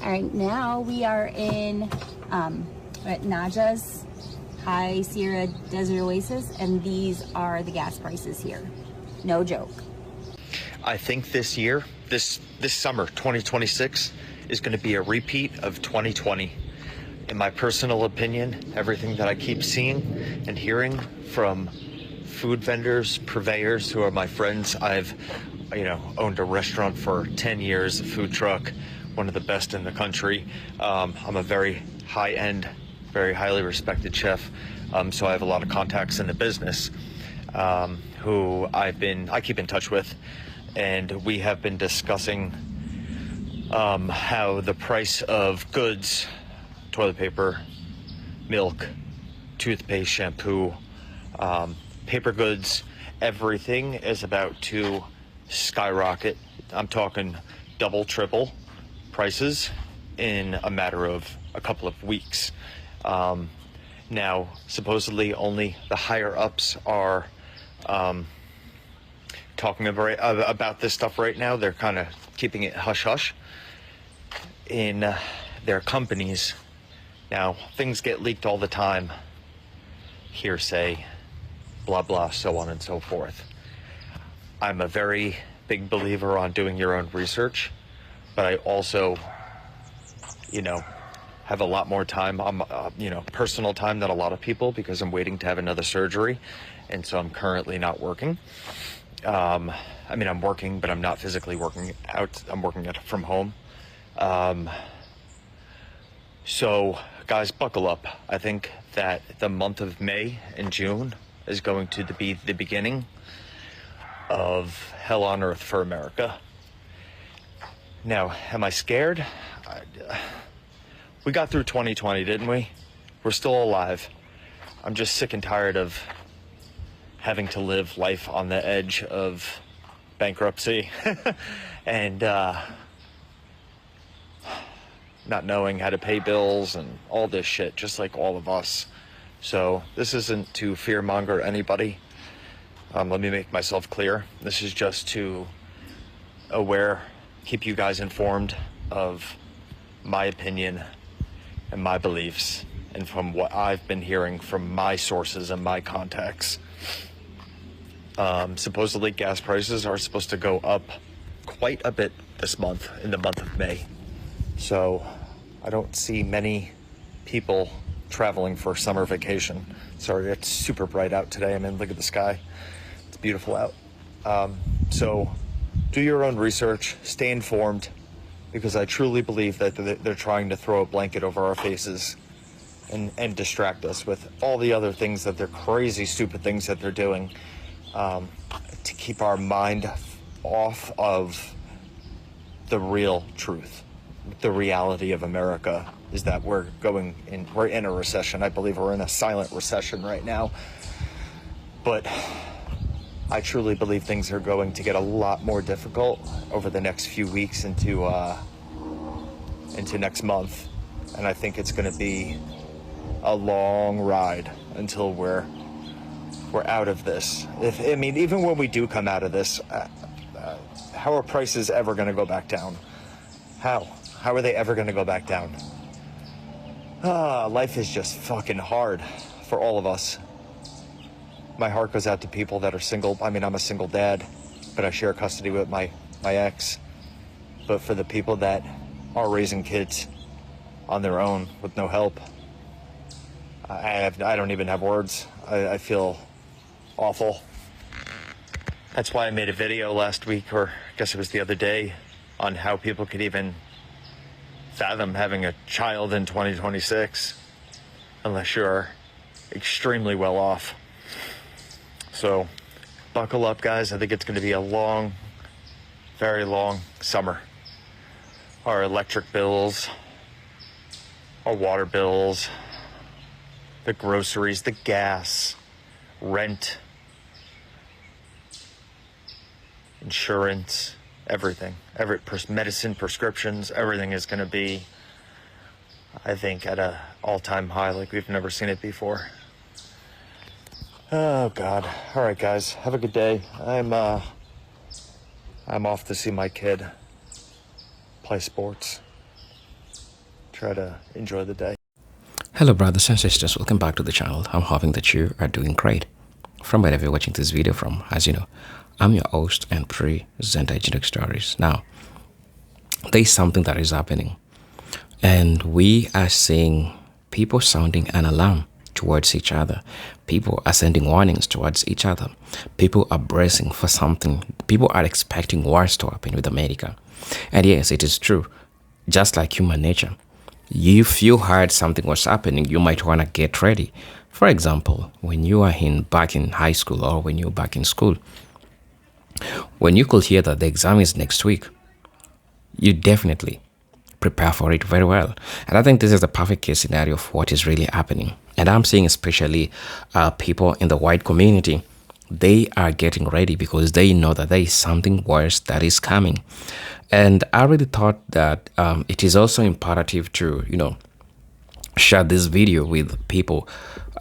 All right, now we are in at Naja's High Sierra Desert Oasis, and these are the gas prices here. No joke. I think this year, this summer, 2026, is going to be a repeat of 2020. In my personal opinion, everything that I keep seeing and hearing from food vendors, purveyors who are my friends. I've, owned a restaurant for 10 years, a food truck, one of the best in the country. I'm a very high-end, very highly respected chef, so I have a lot of contacts in the business who I keep in touch with, and we have been discussing how the price of goods, toilet paper, milk, toothpaste, shampoo, paper goods, everything is about to skyrocket. I'm talking double, triple prices in a matter of a couple of weeks. Now, supposedly only the higher ups are talking about this stuff right now. They're kind of keeping it hush-hush in their companies. Now, things get leaked all the time. Hearsay, blah, blah, so on and so forth. I'm a very big believer on doing your own research, but I also, have a lot more time, personal time than a lot of people, because I'm waiting to have another surgery, and so I'm currently not working. I'm working, but I'm not physically working out. I'm working from home. So, guys, buckle up. I think that the month of May and June is going to be the beginning of hell on earth for America. Now, am I scared? We got through 2020, didn't we? We're still alive. I'm just sick and tired of having to live life on the edge of bankruptcy and not knowing how to pay bills and all this shit, just like all of us. So this isn't to fearmonger anybody. Let me make myself clear. This is just to keep you guys informed of my opinion and my beliefs, and from what I've been hearing from my sources and my contacts. Supposedly gas prices are supposed to go up quite a bit this month, in the month of May. So I don't see many people traveling for summer vacation. Sorry, it's super bright out today. Look at the sky. It's beautiful out. So do your own research, stay informed, because I truly believe that they're trying to throw a blanket over our faces and distract us with all the other things that they're crazy, stupid things that they're doing, to keep our mind off of the real truth. The reality of America is that we're in a recession. I believe we're in a silent recession right now. But I truly believe things are going to get a lot more difficult over the next few weeks into next month. And I think it's going to be a long ride until we're out of this. Even when we do come out of this, how are prices ever going to go back down? How are they ever going to go back down? Life is just fucking hard for all of us. My heart goes out to people that are single. I'm a single dad, but I share custody with my ex. But for the people that are raising kids on their own with no help, I don't even have words. I feel awful. That's why I made a video last week, or I guess it was the other day, on how people could even fathom having a child in 2026 unless you're extremely well off. So buckle up, guys. I think it's going to be a long, very long summer. Our electric bills, our water bills, the groceries, the gas, rent, insurance, everything, medicine, prescriptions, everything is going to be, I think, at an all-time high like we've never seen it before. Oh God. All right, guys, have a good day. I'm off to see my kid play sports. try to enjoy the day. Hello brothers and sisters, welcome back to the channel. I'm hoping that you are doing great. From wherever you're watching this video from, as you know, I'm your host and presenter Genetic Stories. Now, there is something that is happening, and we are seeing people sounding an alarm towards each other. People are sending warnings towards each other. People are bracing for something. People are expecting wars to happen with America. And yes, it is true. Just like human nature, if you heard something was happening, you might want to get ready. For example, when you are back in high school or when you're back in school, when you could hear that the exam is next week, you definitely prepare for it very well. And I think this is the perfect case scenario of what is really happening. And I'm seeing especially people in the white community, they are getting ready because they know that there is something worse that is coming. And I really thought that it is also imperative to, share this video with people,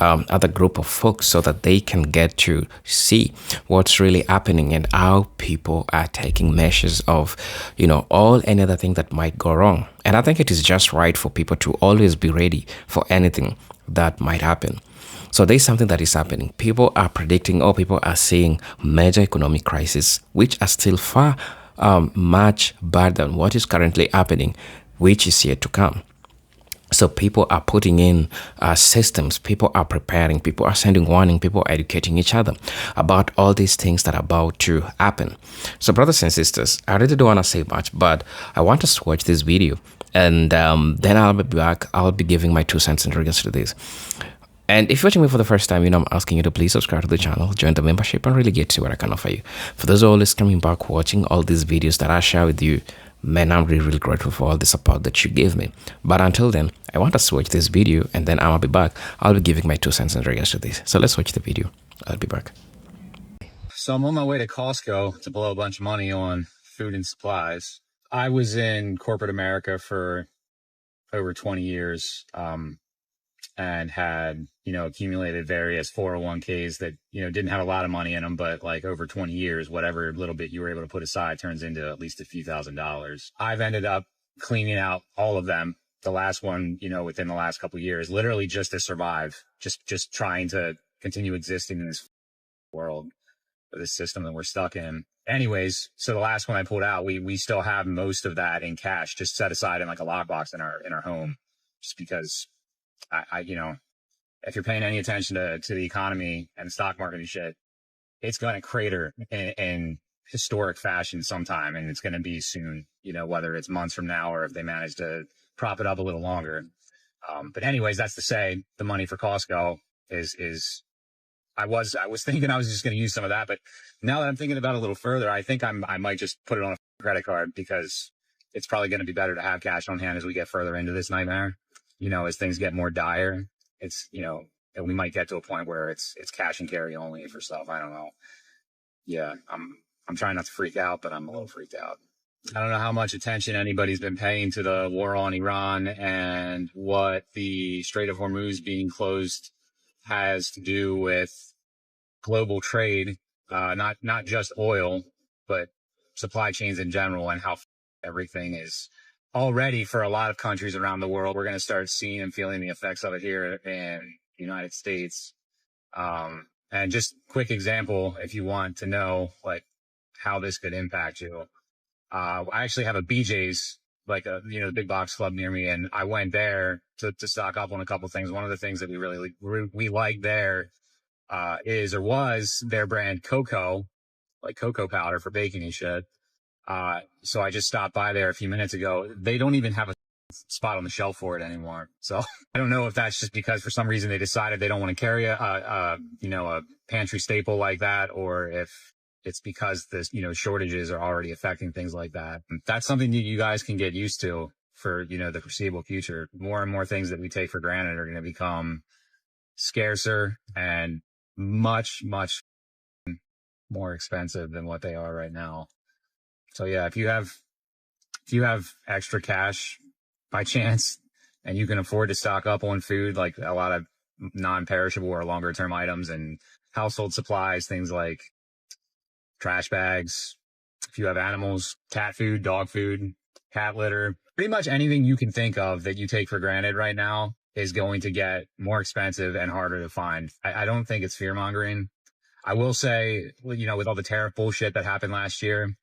other group of folks, so that they can get to see what's really happening and how people are taking measures of, all any other thing that might go wrong. And I think it is just right for people to always be ready for anything that might happen. So there's something that is happening. People are predicting, or people are seeing major economic crises, which are still far much bad than what is currently happening, which is yet to come. So people are putting in systems, people are preparing, people are sending warning, people are educating each other about all these things that are about to happen. So brothers and sisters, I really don't want to say much, but I want us to watch this video, and then I'll be back. I'll be giving my 2 cents in regards to this. And if you're watching me for the first time, I'm asking you to please subscribe to the channel, join the membership, and really get to what I can offer you. For those who are always coming back watching all these videos that I share with you, man, I'm really grateful for all the support that you gave me. But until then, I want us to watch this video, and then I'll be back. I'll be giving my 2 cents in regards to this. So let's watch the video. I'll be back. So I'm on my way to Costco to blow a bunch of money on food and supplies. I was in corporate America for over 20 years. And had, accumulated various 401ks that, didn't have a lot of money in them, but like over 20 years, whatever little bit you were able to put aside turns into at least a few $1,000s. I've ended up cleaning out all of them. The last one, within the last couple of years, literally just to survive, just trying to continue existing in this world, this system that we're stuck in. Anyways, so the last one I pulled out, we still have most of that in cash, just set aside in like a lockbox in our home, just because I if you're paying any attention to the economy and the stock market and shit, it's going to crater in historic fashion sometime, and it's going to be soon, whether it's months from now or if they manage to prop it up a little longer. But anyways, that's to say the money for Costco is I was thinking I was just going to use some of that, but now that I'm thinking about it a little further, I think I might just put it on a credit card, because it's probably going to be better to have cash on hand as we get further into this nightmare. As things get more dire, it's, and we might get to a point where it's cash and carry only for stuff. I don't know. Yeah, I'm trying not to freak out, but I'm a little freaked out. I don't know how much attention anybody's been paying to the war on Iran and what the Strait of Hormuz being closed has to do with global trade, not just oil, but supply chains in general, and how everything is already for a lot of countries around the world. We're going to start seeing and feeling the effects of it here in the United States. And just quick example, if you want to know like how this could impact you. I actually have a BJ's, like the big box club near me, and I went there to stock up on a couple things. One of the things that we like there was their brand cocoa, like cocoa powder for baking and shit. So I just stopped by there a few minutes ago. They don't even have a spot on the shelf for it anymore. So I don't know if that's just because for some reason they decided they don't want to carry a pantry staple like that, or if it's because the shortages are already affecting things like that. That's something that you guys can get used to for the foreseeable future. More and more things that we take for granted are going to become scarcer and much more expensive than what they are right now. So yeah, if you have extra cash by chance and you can afford to stock up on food, like a lot of non-perishable or longer term items and household supplies, things like trash bags, if you have animals, cat food, dog food, cat litter, Pretty much anything you can think of that you take for granted right now is going to get more expensive and harder to find. I don't think it's fear mongering. I will say, you know, with all the tariff bullshit that happened last year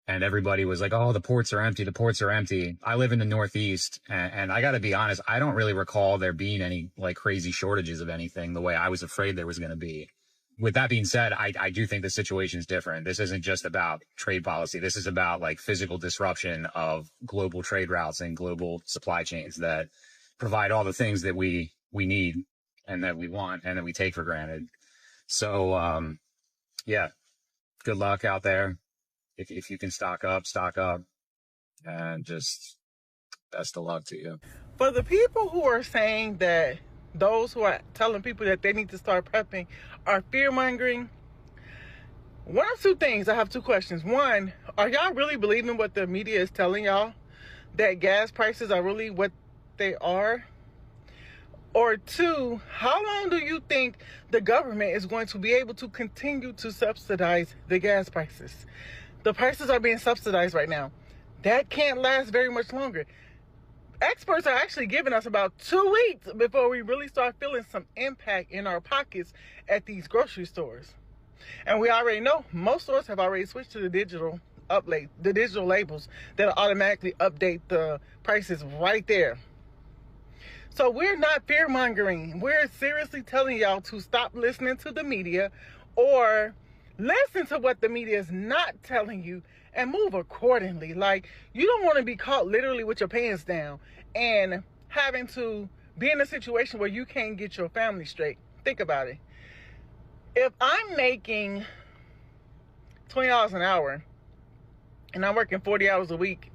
and everybody was like, oh, the ports are empty. The ports are empty. I live in the Northeast and I got to be honest, I don't really recall there being any like crazy shortages of anything the way I was afraid there was going to be. With that being said, I do think the situation is different. This isn't just about trade policy. This is about like physical disruption of global trade routes and global supply chains that provide all the things that we need and that we want and that we take for granted. So, yeah, good luck out there. If you can stock up, and just best of luck to you. For the people who are saying that those who are telling people that they need to start prepping are fear-mongering, one of two things. I have two questions. One, are y'all really believing what the media is telling y'all? That gas prices are really what they are? Or two, how long do you think the government is going to be able to continue to subsidize the gas prices? The prices are being subsidized right now. That can't last very much longer. Experts are actually giving us about 2 weeks before we really start feeling some impact in our pockets at these grocery stores. And we already know most stores have already switched to the digital labels that automatically update the prices right there. So we're not fear mongering. We're seriously telling y'all to stop listening to the media or listen to what the media is not telling you and move accordingly. Like, you don't want to be caught literally with your pants down and having to be in a situation where you can't get your family straight. Think about it. If I'm making $20 an hour and I'm working 40 hours a week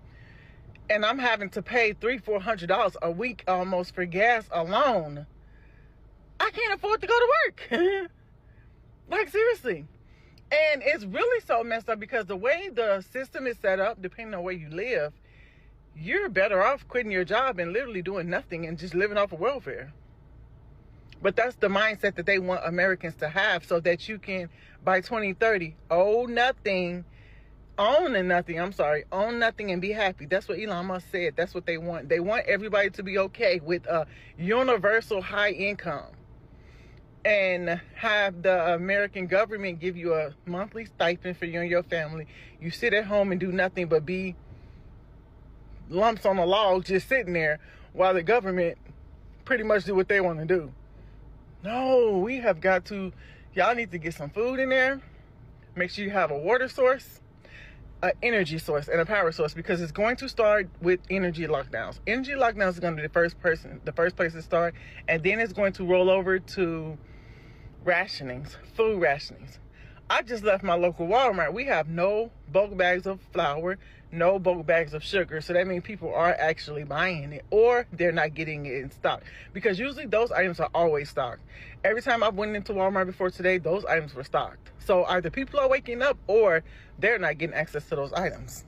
and I'm having to pay $300-400 a week almost for gas alone, I can't afford to go to work. Like, seriously. And it's really so messed up because the way the system is set up, depending on where you live, you're better off quitting your job and literally doing nothing and just living off of welfare. But that's the mindset that they want Americans to have so that you can, by 2030, own nothing and be happy. That's what Elon Musk said. That's what they want. They want everybody to be okay with a universal high income and have the American government give you a monthly stipend for you and your family. You sit at home and do nothing but be lumps on a log just sitting there while the government pretty much do what they want to do. No, we have got to, y'all need to get some food in there. Make sure you have a water source, an energy source, and a power source, because it's going to start with energy lockdowns. Energy lockdowns is going to be the first place to start, and then it's going to roll over to rationings, food rationings. I just left my local Walmart. We have no bulk bags of flour, no bulk bags of sugar. So that means people are actually buying it, or they're not getting it in stock, because usually those items are always stocked. Every time I went into Walmart before today, those items were stocked. So either people are waking up or they're not getting access to those items.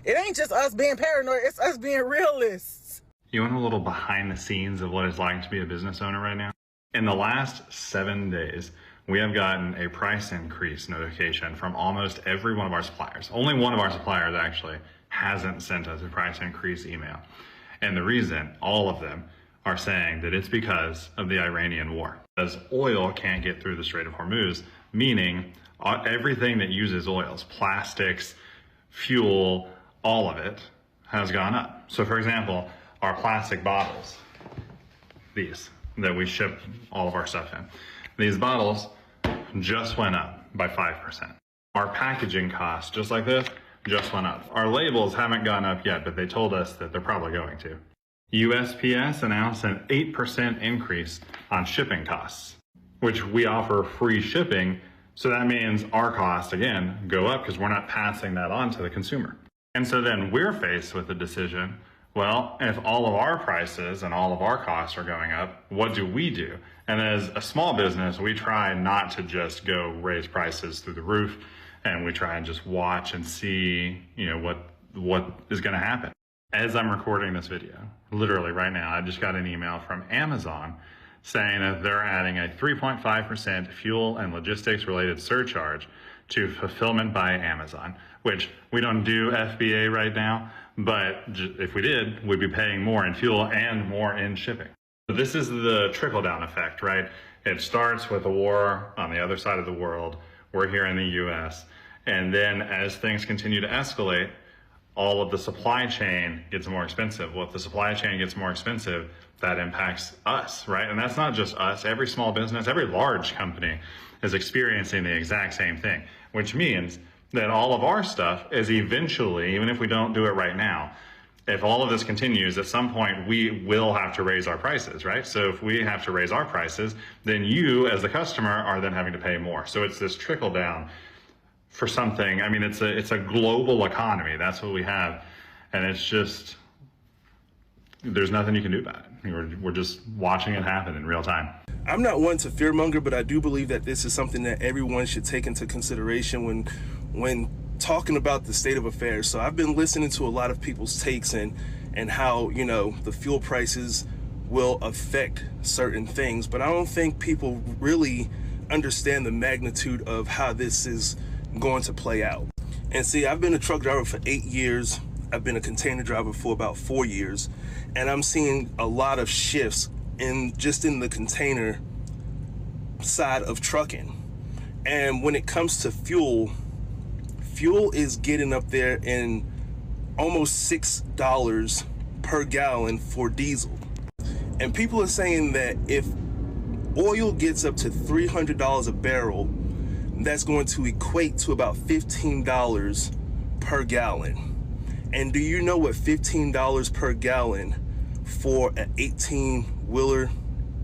It ain't just us being paranoid, it's us being realists. You want a little behind the scenes of what it's like to be a business owner right now? In the last 7 days, we have gotten a price increase notification from almost every one of our suppliers. Only one of our suppliers actually hasn't sent us a price increase email. And the reason, all of them, are saying that it's because of the Iranian war. Because oil can't get through the Strait of Hormuz, meaning everything that uses oils, plastics, fuel, all of it has gone up. So for example, our plastic bottles, these that we ship all of our stuff in, these bottles just went up by 5%. Our packaging costs, just like this, just went up. Our labels haven't gone up yet, but they told us that they're probably going to. USPS announced an 8% increase on shipping costs, which we offer free shipping. So that means our costs, again, go up because we're not passing that on to the consumer. And so then we're faced with the decision, well, if all of our prices and all of our costs are going up, what do we do? And as a small business, we try not to just go raise prices through the roof, and we try and just watch and see, what is going to happen. As I'm recording this video, literally right now, I just got an email from Amazon saying that they're adding a 3.5% fuel and logistics related surcharge to fulfillment by Amazon, which we don't do FBA right now, But if we did, we'd be paying more in fuel and more in shipping. This is the trickle-down effect, right? It starts with a war on the other side of the world. We're here in the US. And then as things continue to escalate, all of the supply chain gets more expensive. Well, if the supply chain gets more expensive, that impacts us, right? And that's not just us. Every small business, every large company is experiencing the exact same thing, which means that all of our stuff is eventually, even if we don't do it right now, if all of this continues, at some point we will have to raise our prices, right? So if we have to raise our prices, then you as the customer are then having to pay more. So it's this trickle down for something. I mean, it's a global economy. That's what we have. And it's just, there's nothing you can do about it. We're just watching it happen in real time. I'm not one to fearmonger, but I do believe that this is something that everyone should take into consideration when talking about the state of affairs. So I've been listening to a lot of people's takes and how, you know, the fuel prices will affect certain things, but I don't think people really understand the magnitude of how this is going to play out. And see, I've been a truck driver for 8 years. I've been a container driver for about 4 years, and I'm seeing a lot of shifts in the container side of trucking. And when it comes to fuel is getting up there in almost $6 per gallon for diesel. And people are saying that if oil gets up to $300 a barrel, that's going to equate to about $15 per gallon. And do you know what $15 per gallon for an 18-wheeler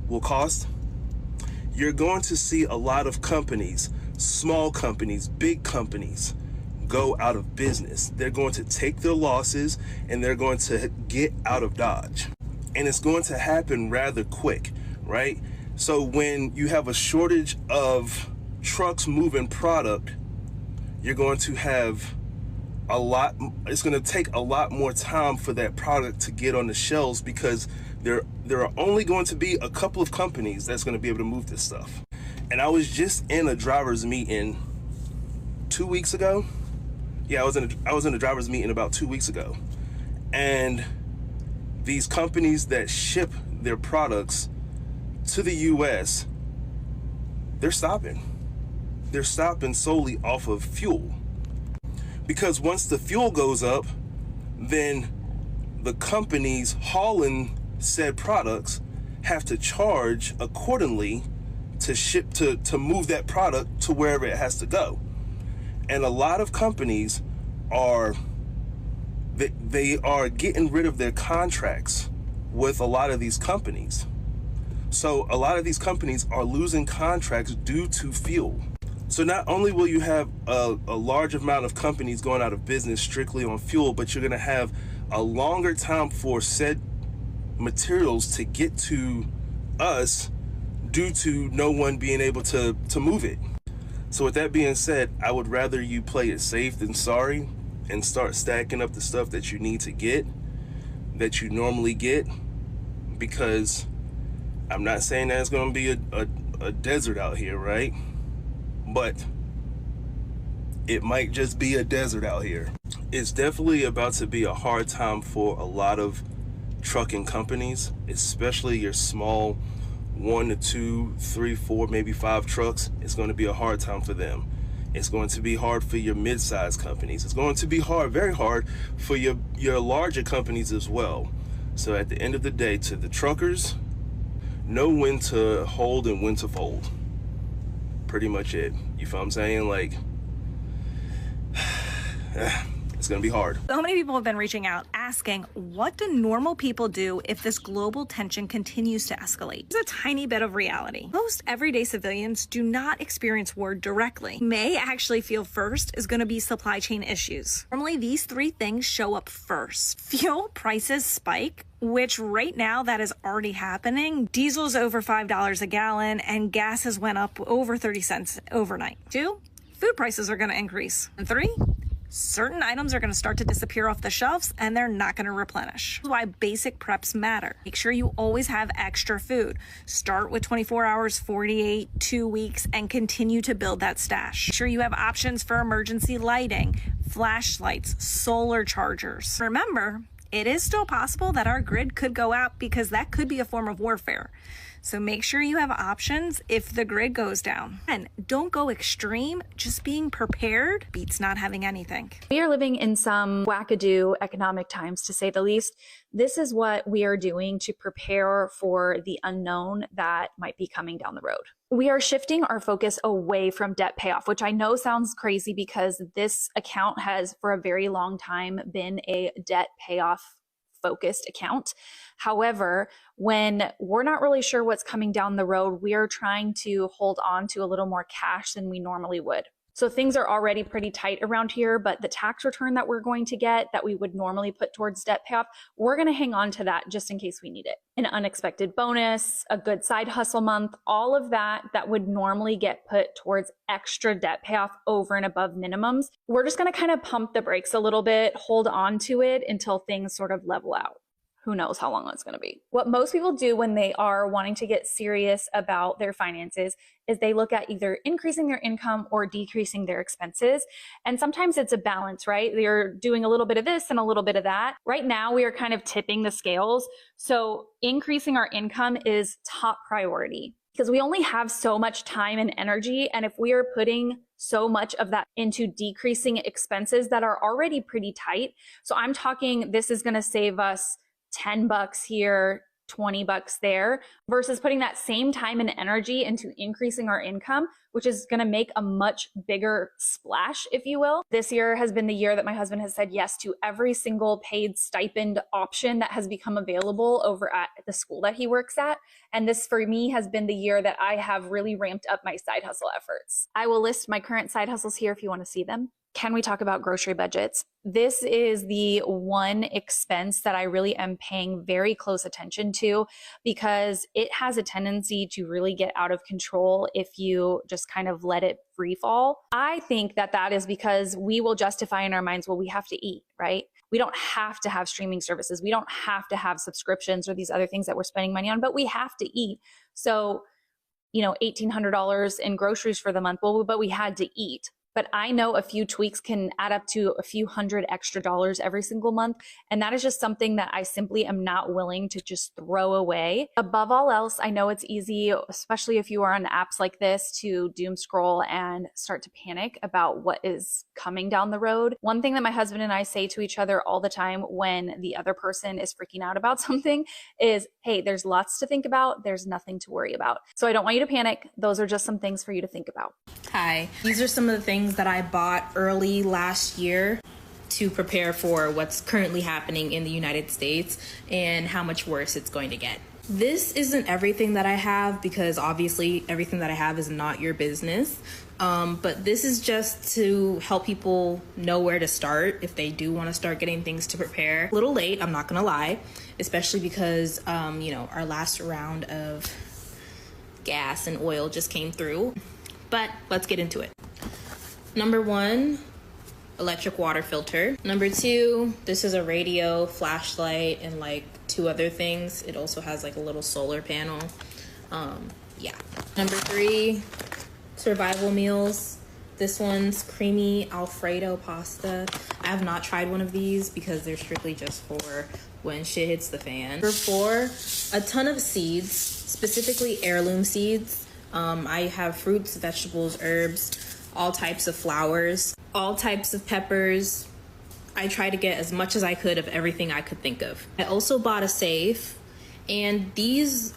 will cost? You're going to see a lot of companies, small companies, big companies, go out of business. They're going to take their losses and they're going to get out of Dodge. And it's going to happen rather quick, right? So when you have a shortage of trucks moving product, you're going to have it's going to take a lot more time for that product to get on the shelves, because there are only going to be a couple of companies that's going to be able to move this stuff. And I was just in a driver's meeting 2 weeks ago. Yeah, I was in a driver's meeting about 2 weeks ago. And these companies that ship their products to the US, they're stopping. They're stopping solely off of fuel. Because once the fuel goes up, then the companies hauling said products have to charge accordingly to move that product to wherever it has to go. And a lot of companies are getting rid of their contracts with a lot of these companies. So a lot of these companies are losing contracts due to fuel. So not only will you have a large amount of companies going out of business strictly on fuel, but you're going to have a longer time for said materials to get to us due to no one being able to move it. So with that being said, I would rather you play it safe than sorry and start stacking up the stuff that you need to get, that you normally get, because I'm not saying that it's going to be a desert out here, right? But it might just be a desert out here. It's definitely about to be a hard time for a lot of trucking companies, especially your small 1 to 2, 3, 4, maybe 5 trucks. It's going to be a hard time for them. It's going to be hard for your mid-sized companies. It's going to be hard, very hard for your larger companies as well. So at the end of the day, to the truckers, know when to hold and when to fold. Pretty much it. You feel what I'm saying? Like, it's gonna be hard. So many people have been reaching out asking, what do normal people do if this global tension continues to escalate? There's a tiny bit of reality. Most everyday civilians do not experience war directly. May actually feel first is going to be supply chain issues. Normally, these 3 things show up first. Fuel prices spike, which right now that is already happening. Diesel's over $5 a gallon and gas has went up over 30 cents overnight. 2, food prices are going to increase. And 3, certain items are going to start to disappear off the shelves and they're not going to replenish. That's why basic preps matter. Make sure you always have extra food. Start with 24 hours, 48, 2 weeks, and continue to build that stash. Make sure you have options for emergency lighting, flashlights, solar chargers. Remember, it is still possible that our grid could go out because that could be a form of warfare. So make sure you have options if the grid goes down. And don't go extreme. Just being prepared beats not having anything. We are living in some wackadoo economic times, to say the least. This is what we are doing to prepare for the unknown that might be coming down the road. We are shifting our focus away from debt payoff, which I know sounds crazy because this account has for a very long time been a debt payoff focused account. However, when we're not really sure what's coming down the road, we are trying to hold on to a little more cash than we normally would. So things are already pretty tight around here, but the tax return that we're going to get that we would normally put towards debt payoff, we're going to hang on to that just in case we need it. An unexpected bonus, a good side hustle month, all of that would normally get put towards extra debt payoff over and above minimums. We're just going to kind of pump the brakes a little bit, hold on to it until things sort of level out. Who knows how long that's going to be. What most people do when they are wanting to get serious about their finances is they look at either increasing their income or decreasing their expenses. And sometimes it's a balance, right? They're doing a little bit of this and a little bit of that. Right now, we are kind of tipping the scales. So increasing our income is top priority because we only have so much time and energy. And if we are putting so much of that into decreasing expenses that are already pretty tight. So I'm talking, this is going to save us $10 here, $20 there, versus putting that same time and energy into increasing our income, which is going to make a much bigger splash, if you will. This year has been the year that my husband has said yes to every single paid stipend option that has become available over at the school that he works at. And this for me has been the year that I have really ramped up my side hustle efforts. I will list my current side hustles here if you want to see them. Can we talk about grocery budgets? This is the one expense that I really am paying very close attention to because it has a tendency to really get out of control if you just kind of let it free fall. I think that is because we will justify in our minds, well, we have to eat, right? We don't have to have streaming services. We don't have to have subscriptions or these other things that we're spending money on, but we have to eat. So, $1,800 in groceries for the month, well, but we had to eat. But I know a few tweaks can add up to a few hundred extra dollars every single month. And that is just something that I simply am not willing to just throw away. Above all else, I know it's easy, especially if you are on apps like this, to doom scroll and start to panic about what is coming down the road. One thing that my husband and I say to each other all the time when the other person is freaking out about something is, hey, there's lots to think about. There's nothing to worry about. So I don't want you to panic. Those are just some things for you to think about. Hi, these are some of the things that I bought early last year to prepare for what's currently happening in the United States and how much worse it's going to get. This isn't everything that I have because obviously everything that I have is not your business. But this is just to help people know where to start if they do want to start getting things to prepare. A little late, I'm not gonna lie, especially because our last round of gas and oil just came through. But let's get into it. Number 1, electric water filter. Number 2, this is a radio, flashlight, and like 2 other things. It also has like a little solar panel. Number 3, survival meals. This one's creamy Alfredo pasta. I have not tried one of these because they're strictly just for when shit hits the fan. Number 4, a ton of seeds, specifically heirloom seeds. I have fruits, vegetables, herbs, all types of flowers, all types of peppers. I try to get as much as I could of everything I could think of. I also bought a safe, and these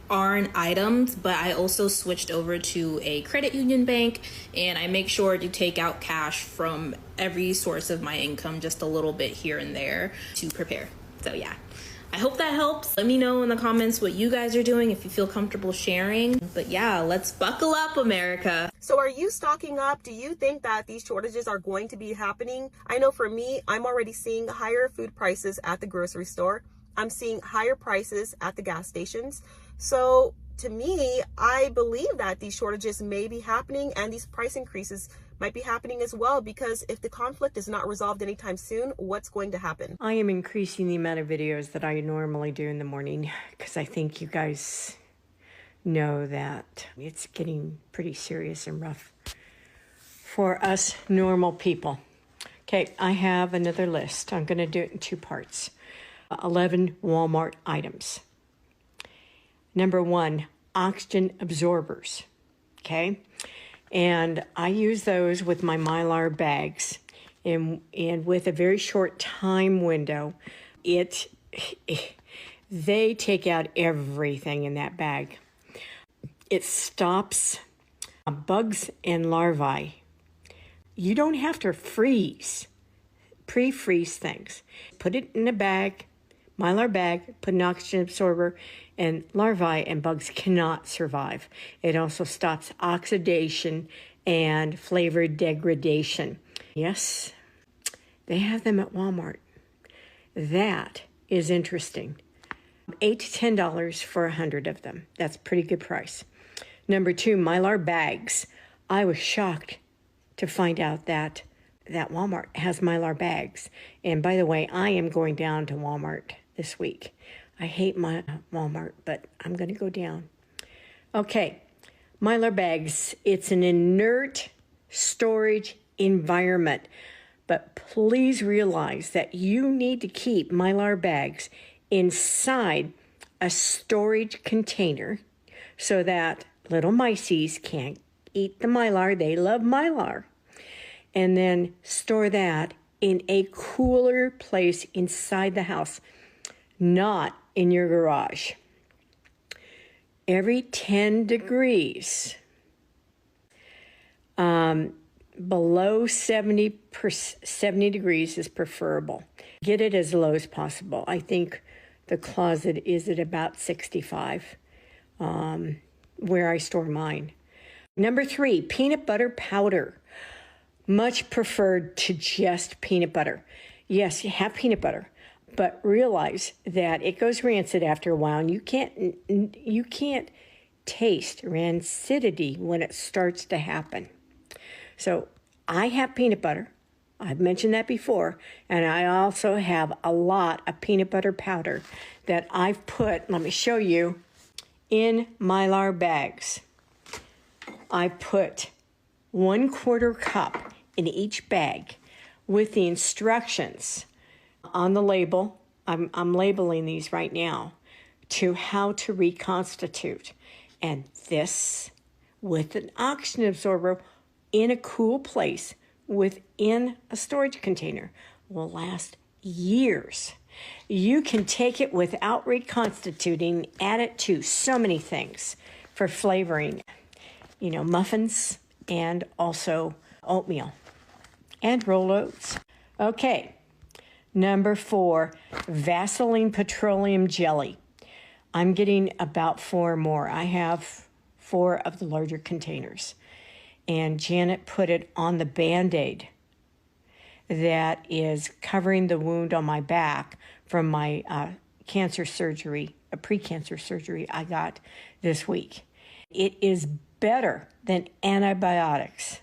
aren't items, but I also switched over to a credit union bank, and I make sure to take out cash from every source of my income, just a little bit here and there to prepare. So yeah. I hope that helps. Let me know in the comments what you guys are doing if you feel comfortable sharing. But yeah, let's buckle up, America. So are you stocking up? Do you think that these shortages are going to be happening? I know for me, I'm already seeing higher food prices at the grocery store. I'm seeing higher prices at the gas stations. So to me, I believe that these shortages may be happening and these price increases might be happening as well, because if the conflict is not resolved anytime soon, what's going to happen? I am increasing the amount of videos that I normally do in the morning because I think you guys know that it's getting pretty serious and rough for us normal people. Okay, I have another list. I'm going to do it in two parts. 11 Walmart items. Number 1, oxygen absorbers. Okay, and I use those with my Mylar bags, and with a very short time window, they take out everything in that bag. It stops bugs and larvae. You don't have to pre-freeze things. Put it in a bag, Mylar bag, put an oxygen absorber, and larvae and bugs cannot survive. It also stops oxidation and flavor degradation. Yes, they have them at Walmart. That is interesting. $8 to $10 for 100 of them. That's a pretty good price. Number 2, Mylar bags. I was shocked to find out that Walmart has Mylar bags. And by the way, I am going down to Walmart this week. I hate my Walmart, but I'm going to go down. Okay, Mylar bags. It's an inert storage environment. But please realize that you need to keep Mylar bags inside a storage container so that little mices can't eat the Mylar. They love Mylar. And then store that in a cooler place inside the house, not in your garage. Every 10 degrees, below 70 degrees is preferable. Get it as low as possible. I think the closet is at about 65, where I store mine. Number 3, peanut butter powder. Much preferred to just peanut butter. Yes, you have peanut butter, but realize that it goes rancid after a while, and you can't taste rancidity when it starts to happen. So I have peanut butter. I've mentioned that before. And I also have a lot of peanut butter powder that I've put, let me show you, in Mylar bags. I put 1/4 cup in each bag with the instructions on the label. I'm labeling these right now to how to reconstitute. And this with an oxygen absorber in a cool place within a storage container will last years. You can take it without reconstituting, add it to so many things for flavoring, muffins and also oatmeal and rolled oats. Okay, number 4, Vaseline petroleum jelly. I'm getting about 4 more. I have 4 of the larger containers. And Janet put it on the Band-Aid that is covering the wound on my back from my cancer surgery, a pre-cancer surgery I got this week. It is better than antibiotics.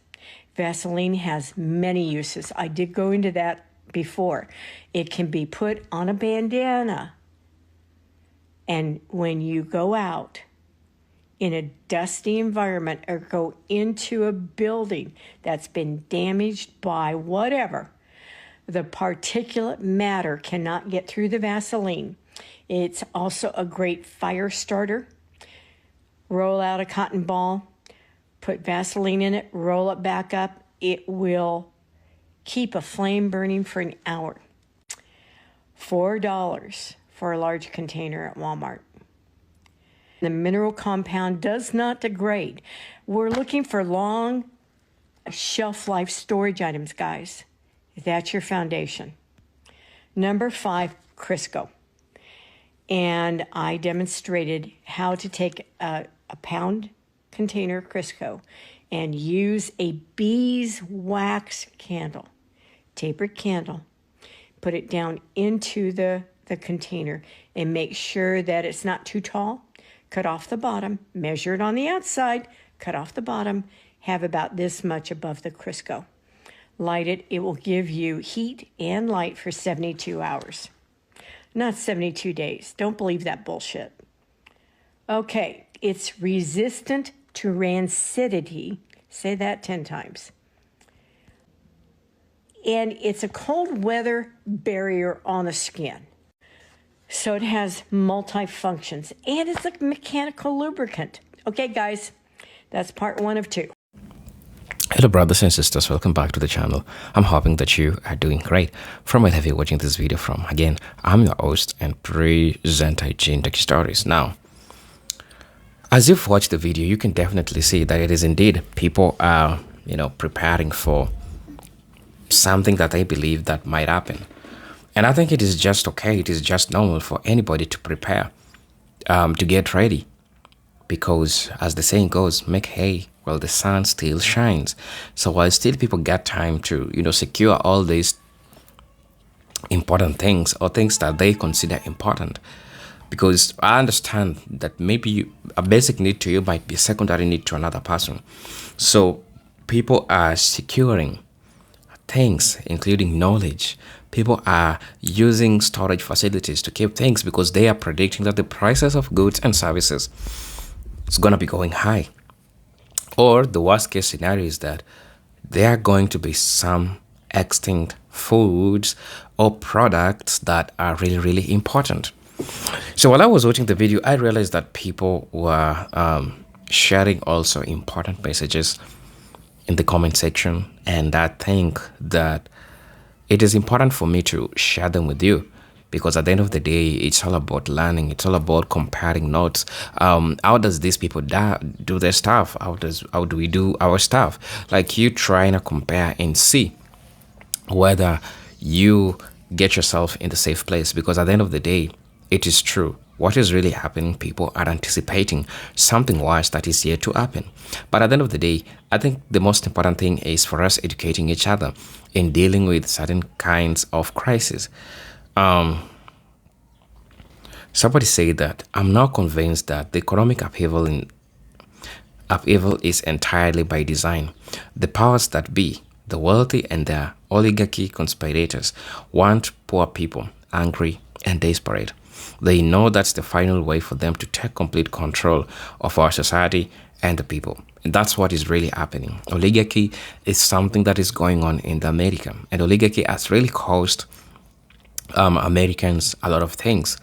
Vaseline has many uses. I did go into that before. It can be put on a bandana. And when you go out in a dusty environment or go into a building that's been damaged by whatever, the particulate matter cannot get through the Vaseline. It's also a great fire starter. Roll out a cotton ball, put Vaseline in it, roll it back up. It will keep a flame burning for an hour. $4 for a large container at Walmart. The mineral compound does not degrade. We're looking for long shelf life storage items, guys. That's your foundation. Number 5, Crisco. And I demonstrated how to take a pound container of Crisco and use a beeswax candle, tapered candle, put it down into the container and make sure that it's not too tall. Cut off the bottom, measure it on the outside, cut off the bottom, have about this much above the Crisco. Light it. It will give you heat and light for 72 hours. Not 72 days. Don't believe that bullshit. Okay, it's resistant to rancidity. Say that 10 times. And it's a cold weather barrier on the skin. So it has multi-functions, and it's a mechanical lubricant. Okay, guys, that's part 1 of 2. Hello brothers and sisters, welcome back to the channel. I'm hoping that you are doing great. From wherever you're watching this video from, again, I'm your host and presenter Gene Stories. Now, as you've watched the video, you can definitely see that it is indeed people are, preparing for something that they believe that might happen. And I think it is just okay. It is just normal for anybody to prepare, to get ready. Because as the saying goes, make hay while the sun still shines. So while still people get time to, secure all these important things or things that they consider important. Because I understand that maybe a basic need to you might be a secondary need to another person. So people are securing things, including knowledge. People are using storage facilities to keep things because they are predicting that the prices of goods and services is going to be going high. Or the worst case scenario is that there are going to be some extinct foods or products that are really, really important. So while I was watching the video, I realized that people were sharing also important messages in the comment section. And I think that it is important for me to share them with you, because at the end of the day, it's all about learning. It's all about comparing notes. How does these people do their stuff? How do we do our stuff? Like, you trying to compare and see whether you get yourself in the safe place. Because at the end of the day, it is true. What is really happening, people are anticipating something worse that is yet to happen. But at the end of the day, I think the most important thing is for us educating each other in dealing with certain kinds of crises. Somebody said that I'm not convinced that the economic upheaval is entirely by design. The powers that be, the wealthy and their oligarchy conspirators, want poor people angry and desperate. They know that's the final way for them to take complete control of our society and the people. And that's what is really happening. Oligarchy is something that is going on in America. And oligarchy has really cost Americans a lot of things.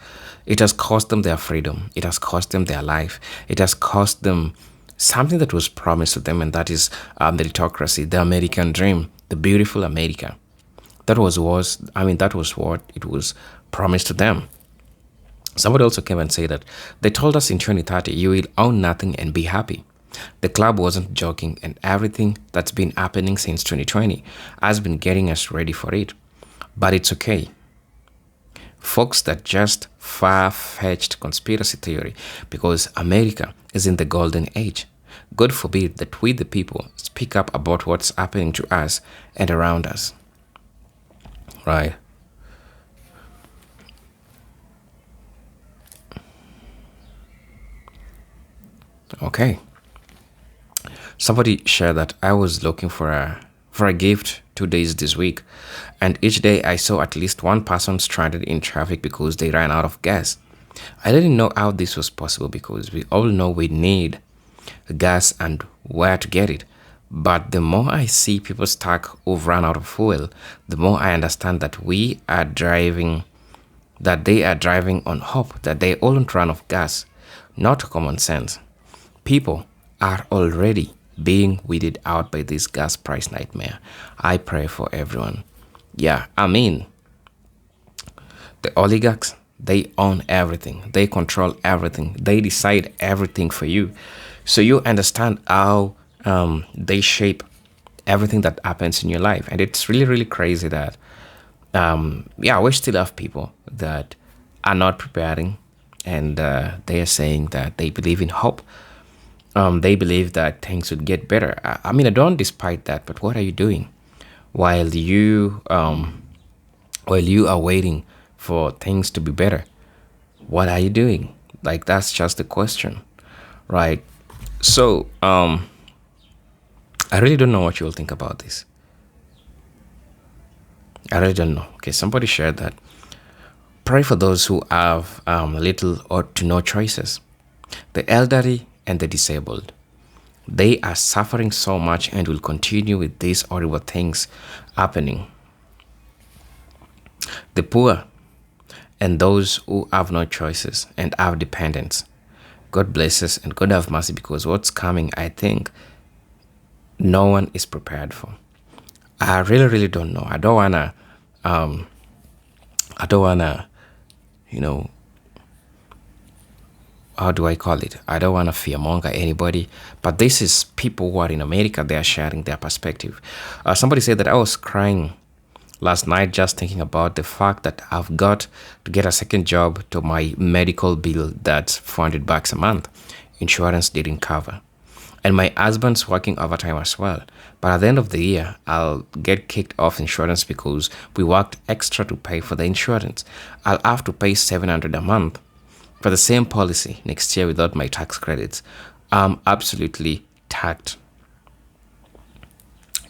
It has cost them their freedom. It has cost them their life. It has cost them something that was promised to them, and that is meritocracy, the American dream, the beautiful America. That was what it was promised to them. Somebody also came and said that they told us in 2030, you will own nothing and be happy. The club wasn't joking, and everything that's been happening since 2020 has been getting us ready for it. But it's okay. Folks, that just far-fetched conspiracy theory, because America is in the golden age. God forbid that we, the people, speak up about what's happening to us and around us. Right? Okay. Somebody shared that I was looking for a gift 2 days this week, and each day I saw at least one person stranded in traffic because they ran out of gas. I didn't know how this was possible, because we all know we need gas and where to get it. But the more I see people stuck who've run out of fuel, the more I understand that they are driving on hope, that they all don't run of gas, not common sense. People are already being weeded out by this gas price nightmare. I pray for everyone. Yeah, I mean, the oligarchs, they own everything. They control everything. They decide everything for you. So you understand how they shape everything that happens in your life. And it's really, really crazy that, we still have people that are not preparing, and they are saying that they believe in hope. They believe that things would get better. I mean, I don't despite that, but what are you doing while you are waiting for things to be better? What are you doing? Like, that's just the question, right? So, I really don't know what you'll think about this. I really don't know. Okay, somebody shared that. Pray for those who have little or to no choices. The elderly and the disabled. They are suffering so much and will continue with these horrible things happening. The poor and those who have no choices and have dependents. God bless us and God have mercy, because what's coming, I think, no one is prepared for. I really don't know. I don't wanna, how do I call it? I don't wanna fearmonger anybody, but this is people who are in America. They are sharing their perspective. Somebody said that I was crying last night just thinking about the fact that I've got to get a second job to my medical bill that's $400 a month. Insurance didn't cover. And my husband's working overtime as well. But at the end of the year, I'll get kicked off insurance because we worked extra to pay for the insurance. I'll have to pay $700 a month for the same policy next year without my tax credits. I'm absolutely tagged.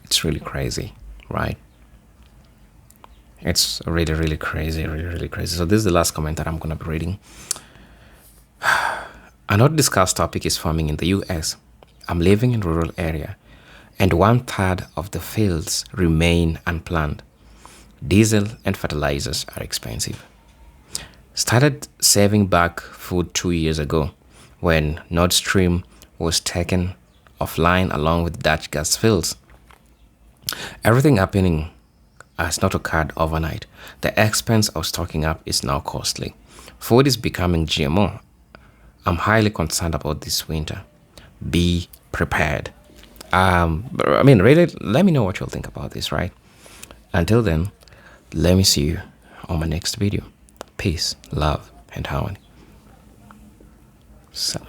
It's really crazy, right? It's really crazy, really crazy. So this is the last comment that I'm going to be reading. A not discussed topic is farming in the US. I'm living in a rural area, and 1/3 of the fields remain unplanned. Diesel and fertilizers are expensive. Started saving back food 2 years ago when Nord Stream was taken offline along with Dutch gas fields. Everything happening has not occurred overnight. The expense of stocking up is now costly. Food is becoming GMO. I'm highly concerned about this winter. Be prepared. Really, let me know what you'll think about this, right? Until then, let me see you on my next video. Peace, love, and harmony. So.